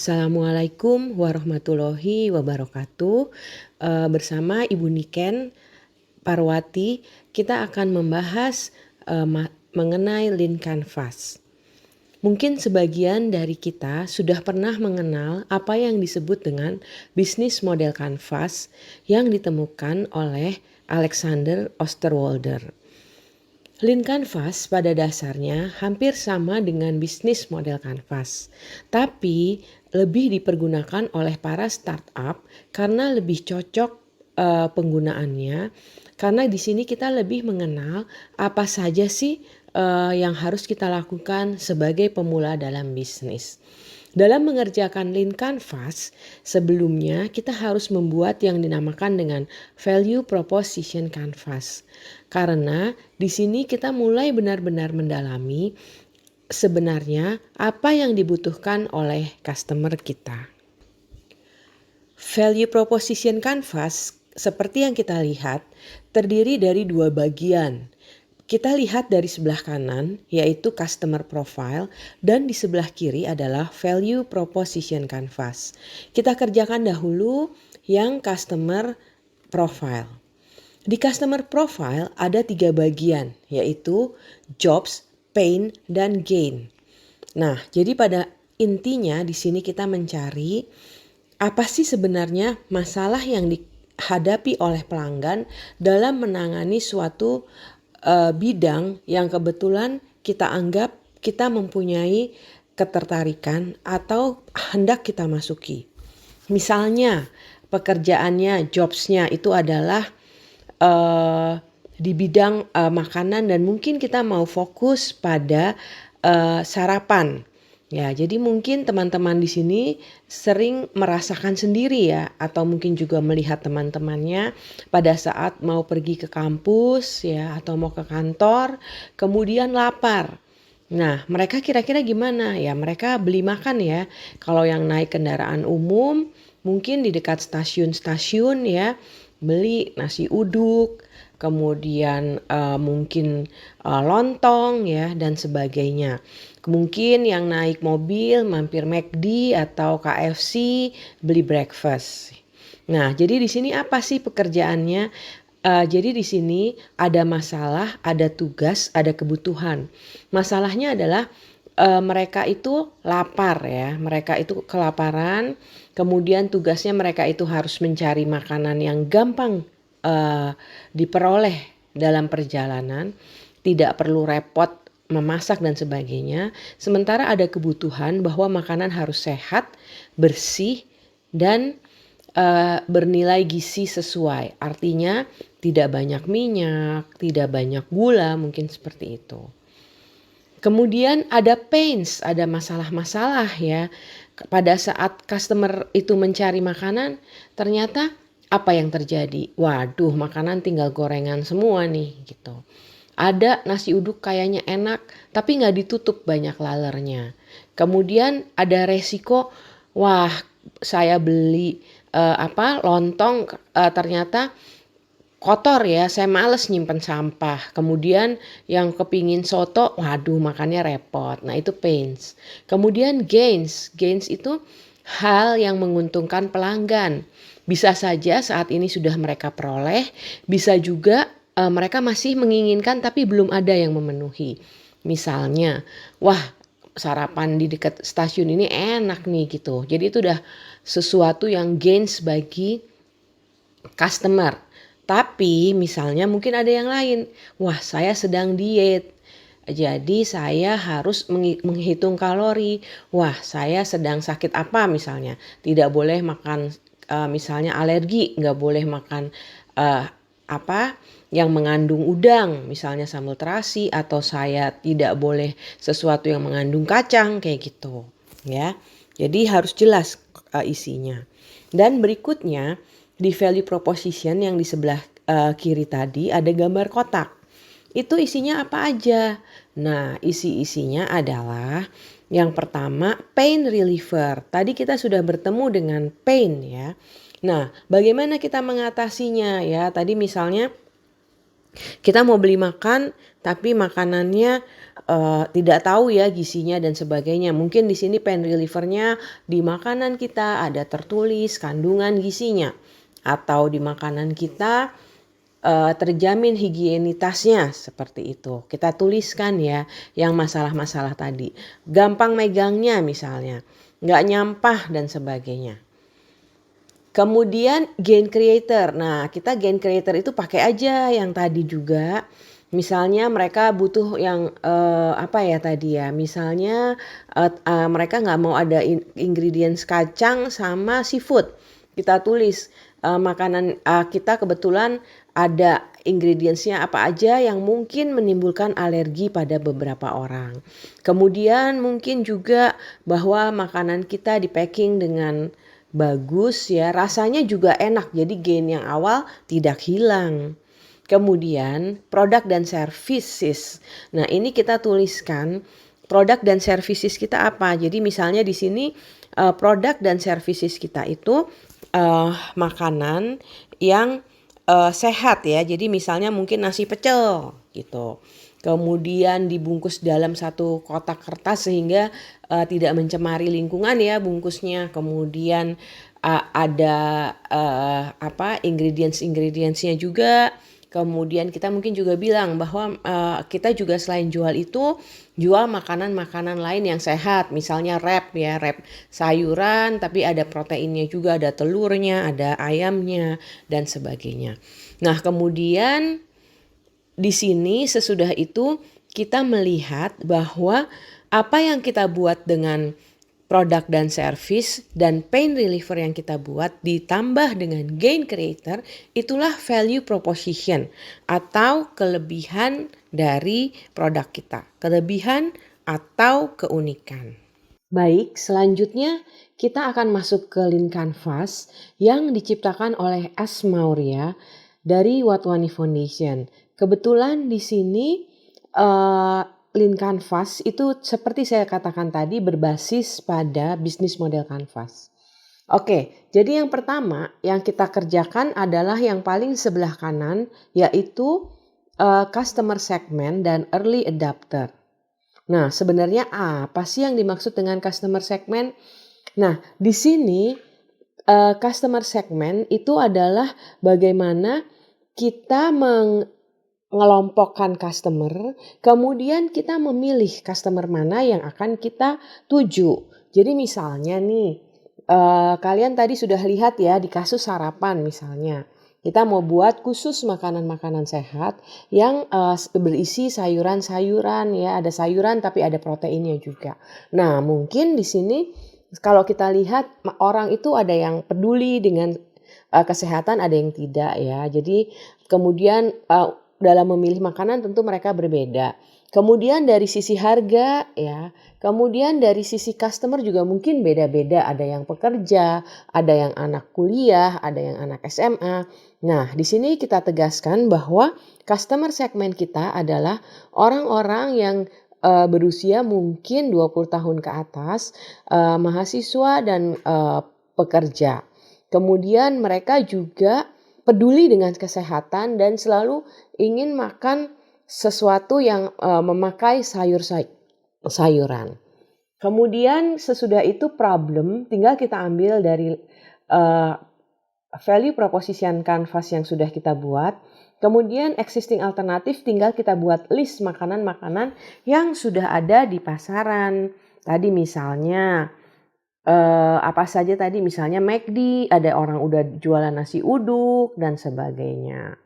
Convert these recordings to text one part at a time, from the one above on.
Assalamualaikum warahmatullahi wabarakatuh. Bersama Ibu Niken Parwati, kita akan membahas mengenai Lean Canvas. Mungkin sebagian dari kita sudah pernah mengenal apa yang disebut dengan bisnis model kanvas yang ditemukan oleh Alexander Osterwalder. Lean Canvas pada dasarnya hampir sama dengan bisnis model kanvas, tapi lebih dipergunakan oleh para startup karena lebih cocok penggunaannya. Karena di sini kita lebih mengenal apa saja sih yang harus kita lakukan sebagai pemula dalam bisnis. Dalam mengerjakan Lean Canvas, sebelumnya kita harus membuat yang dinamakan dengan Value Proposition Canvas. Karena di sini kita mulai benar-benar mendalami sebenarnya apa yang dibutuhkan oleh customer kita. Value Proposition Canvas seperti yang kita lihat terdiri dari dua bagian. Kita lihat dari sebelah kanan yaitu customer profile dan di sebelah kiri adalah value proposition canvas. Kita kerjakan dahulu yang customer profile. Di customer profile ada 3 bagian yaitu jobs, pain, dan gain. Nah, jadi pada intinya di sini kita mencari apa sih sebenarnya masalah yang dihadapi oleh pelanggan dalam menangani suatu bidang yang kebetulan kita anggap kita mempunyai ketertarikan atau hendak kita masuki. Misalnya pekerjaannya, jobsnya itu adalah di bidang makanan dan mungkin kita mau fokus pada sarapan. Ya, jadi mungkin teman-teman di sini sering merasakan sendiri ya, atau mungkin juga melihat teman-temannya pada saat mau pergi ke kampus ya, atau mau ke kantor, kemudian lapar. Nah, mereka kira-kira gimana? Ya, mereka beli makan ya. Kalau yang naik kendaraan umum, mungkin di dekat stasiun-stasiun ya, beli nasi uduk, kemudian mungkin lontong ya dan sebagainya. Mungkin yang naik mobil mampir McD atau KFC beli breakfast. Nah, jadi di sini apa sih pekerjaannya? Jadi di sini ada masalah, ada tugas, ada kebutuhan. Masalahnya adalah mereka itu lapar ya, mereka itu kelaparan. Kemudian tugasnya mereka itu harus mencari makanan yang gampang diperoleh dalam perjalanan, tidak perlu repot memasak dan sebagainya. Sementara ada kebutuhan bahwa makanan harus sehat, bersih, dan bernilai gizi sesuai. Artinya tidak banyak minyak, tidak banyak gula, mungkin seperti itu. Kemudian ada pains, ada masalah-masalah ya. Pada saat customer itu mencari makanan, ternyata apa yang terjadi? Waduh, makanan tinggal gorengan semua nih gitu. Ada nasi uduk kayaknya enak, tapi nggak ditutup banyak lalernya. Kemudian ada resiko, wah saya beli lontong ternyata kotor ya, saya males nyimpen sampah. Kemudian yang kepingin soto, waduh makannya repot. Nah itu pains. Kemudian gains itu hal yang menguntungkan pelanggan. Bisa saja saat ini sudah mereka peroleh, bisa juga mereka masih menginginkan tapi belum ada yang memenuhi. Misalnya, wah sarapan di dekat stasiun ini enak nih gitu. Jadi itu udah sesuatu yang gains bagi customer. Tapi misalnya mungkin ada yang lain. Wah saya sedang diet. Jadi saya harus menghitung kalori. Wah saya sedang sakit apa misalnya. Tidak boleh makan misalnya alergi. Nggak boleh makan yang mengandung udang, misalnya sambal terasi, atau saya tidak boleh sesuatu yang mengandung kacang kayak gitu ya. Jadi harus jelas isinya. Dan berikutnya di value proposition yang di sebelah kiri tadi ada gambar kotak. Itu isinya apa aja? Nah, isi-isinya adalah yang pertama pain reliever. Tadi kita sudah bertemu dengan pain ya. Nah, bagaimana kita mengatasinya ya? Tadi misalnya kita mau beli makan tapi makanannya tidak tahu ya gizinya dan sebagainya. Mungkin di sini pain reliever-nya di makanan kita ada tertulis kandungan gizinya, atau di makanan kita terjamin higienitasnya seperti itu. Kita tuliskan ya yang masalah-masalah tadi. Gampang megangnya misalnya, nggak nyampah dan sebagainya. Kemudian gain creator. Nah, kita gain creator itu pakai aja yang tadi juga. Misalnya mereka butuh yang apa ya tadi ya. Misalnya mereka nggak mau ada ingredients kacang sama seafood. Kita tulis makanan kita kebetulan ada ingredientsnya apa aja yang mungkin menimbulkan alergi pada beberapa orang. Kemudian mungkin juga bahwa makanan kita di packing dengan bagus ya, rasanya juga enak. Jadi gain yang awal tidak hilang. Kemudian produk dan services. Nah, ini kita tuliskan produk dan services kita apa. Jadi misalnya di sini produk dan services kita itu makanan yang sehat ya. Jadi misalnya mungkin nasi pecel gitu. Kemudian dibungkus dalam satu kotak kertas sehingga tidak mencemari lingkungan ya bungkusnya. Kemudian ada ingredients-ingredientsnya juga. Kemudian kita mungkin juga bilang bahwa kita juga selain jual itu jual makanan-makanan lain yang sehat. Misalnya wrap ya, wrap sayuran tapi ada proteinnya juga, ada telurnya, ada ayamnya dan sebagainya. Nah, kemudian di sini sesudah itu kita melihat bahwa apa yang kita buat dengan produk dan service dan pain reliever yang kita buat ditambah dengan gain creator, itulah value proposition atau kelebihan dari produk kita. Kelebihan atau keunikan. Baik, selanjutnya kita akan masuk ke Lean Canvas yang diciptakan oleh S. Maurya dari Watwani Foundation. Kebetulan di sini Lean Canvas itu seperti saya katakan tadi berbasis pada bisnis model Canvas. Oke, jadi yang pertama yang kita kerjakan adalah yang paling sebelah kanan yaitu customer segment dan early adopter. Nah, sebenarnya apa sih yang dimaksud dengan customer segment? Nah, di sini customer segment itu adalah bagaimana kita mengelompokkan customer, kemudian kita memilih customer mana yang akan kita tuju. Jadi misalnya nih, kalian tadi sudah lihat ya di kasus sarapan misalnya. Kita mau buat khusus makanan-makanan sehat yang berisi sayuran-sayuran ya, ada sayuran tapi ada proteinnya juga. Nah, mungkin di sini kalau kita lihat orang itu ada yang peduli dengan kesehatan, ada yang tidak ya. Jadi kemudian dalam memilih makanan tentu mereka berbeda. Kemudian dari sisi harga ya, kemudian dari sisi customer juga mungkin beda-beda. Ada yang pekerja, ada yang anak kuliah, ada yang anak SMA. Nah, di sini kita tegaskan bahwa customer segment kita adalah orang-orang yang berusia mungkin 20 tahun ke atas, mahasiswa dan pekerja. Kemudian mereka juga peduli dengan kesehatan dan selalu ingin makan sesuatu yang memakai sayuran. Kemudian sesudah itu problem tinggal kita ambil dari value proposition canvas yang sudah kita buat. Kemudian existing alternatif tinggal kita buat list makanan-makanan yang sudah ada di pasaran. Tadi misalnya apa saja tadi misalnya McD, ada orang udah jualan nasi uduk dan sebagainya.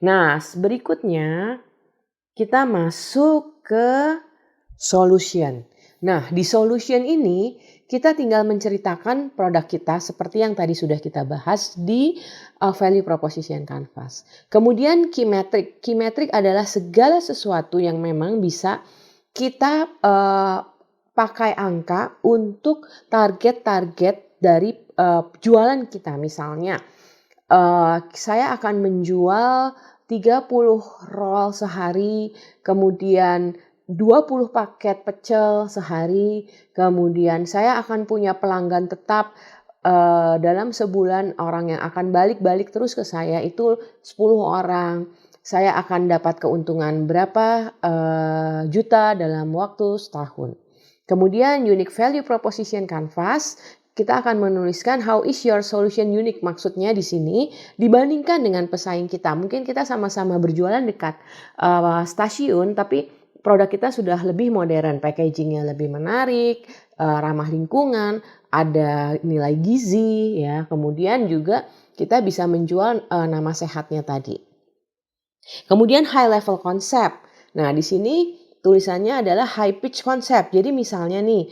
Nah, berikutnya kita masuk ke solution. Nah, di solution ini kita tinggal menceritakan produk kita seperti yang tadi sudah kita bahas di value proposition canvas. Kemudian key metric. Key metric adalah segala sesuatu yang memang bisa kita pakai angka untuk target-target dari jualan kita. Misalnya, saya akan menjual 30 roll sehari, kemudian 20 paket pecel sehari, kemudian saya akan punya pelanggan tetap dalam sebulan orang yang akan balik-balik terus ke saya itu 10 orang. saya akan dapat keuntungan berapa juta dalam waktu setahun. Kemudian unique value proposition canvas, kita akan menuliskan how is your solution unique, maksudnya di sini dibandingkan dengan pesaing kita. Mungkin kita sama-sama berjualan dekat stasiun, tapi produk kita sudah lebih modern, packagingnya lebih menarik, ramah lingkungan, ada nilai gizi, ya. Kemudian juga kita bisa menjual nama sehatnya tadi. Kemudian high level concept. Nah, di sini tulisannya adalah high pitch concept. Jadi misalnya nih,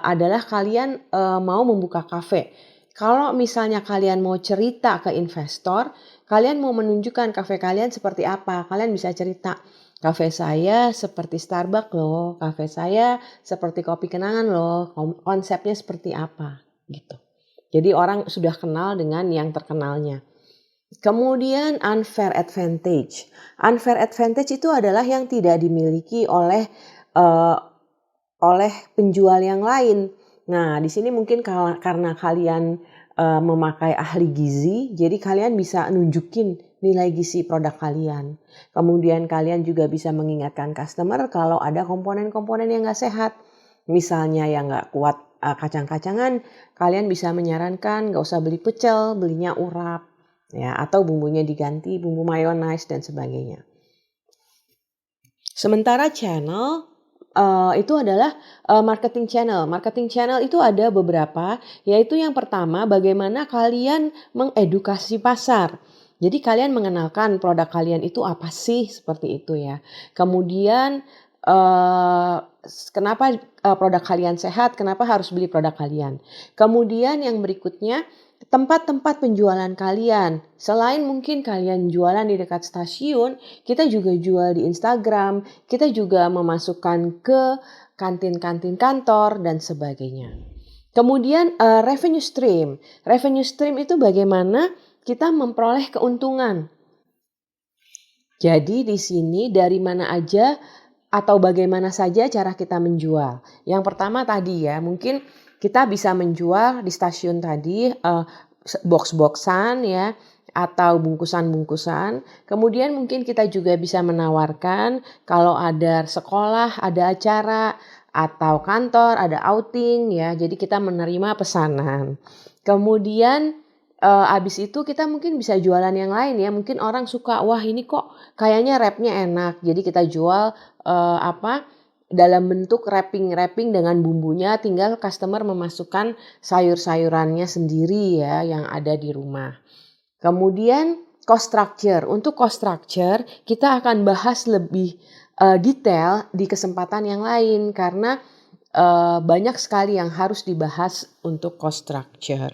adalah kalian mau membuka kafe. Kalau misalnya kalian mau cerita ke investor, kalian mau menunjukkan kafe kalian seperti apa, kalian bisa cerita. Kafe saya seperti Starbucks loh, kafe saya seperti kopi kenangan loh, konsepnya seperti apa gitu. Jadi orang sudah kenal dengan yang terkenalnya. Kemudian unfair advantage. Unfair advantage itu adalah yang tidak dimiliki oleh penjual yang lain. Nah, di sini mungkin karena kalian memakai ahli gizi, jadi kalian bisa nunjukin nilai gizi produk kalian. Kemudian kalian juga bisa mengingatkan customer kalau ada komponen-komponen yang nggak sehat. Misalnya yang nggak kuat kacang-kacangan, kalian bisa menyarankan nggak usah beli pecel, belinya urap. Ya, atau bumbunya diganti bumbu mayonnaise dan sebagainya. Sementara channel itu adalah marketing channel. Marketing channel itu ada beberapa, yaitu yang pertama bagaimana kalian mengedukasi pasar. Jadi kalian mengenalkan produk kalian itu apa sih, seperti itu ya. Kemudian kenapa produk kalian sehat, kenapa harus beli produk kalian. Kemudian yang berikutnya, tempat-tempat penjualan kalian. Selain mungkin kalian jualan di dekat stasiun, kita juga jual di Instagram, kita juga memasukkan ke kantin-kantin kantor dan sebagainya. Kemudian revenue stream. Revenue stream itu bagaimana kita memperoleh keuntungan. Jadi di sini dari mana aja atau bagaimana saja cara kita menjual. Yang pertama tadi ya, mungkin kita bisa menjual di stasiun tadi box-boxan ya, atau bungkusan-bungkusan. Kemudian mungkin kita juga bisa menawarkan kalau ada sekolah, ada acara, atau kantor, ada outing ya. Jadi kita menerima pesanan. Kemudian abis itu kita mungkin bisa jualan yang lain ya. Mungkin orang suka, wah ini kok kayaknya wrapnya enak. Jadi kita jual dalam bentuk wrapping dengan bumbunya, tinggal customer memasukkan sayur-sayurannya sendiri ya yang ada di rumah. Kemudian cost structure. Untuk cost structure kita akan bahas lebih detail di kesempatan yang lain karena banyak sekali yang harus dibahas untuk cost structure.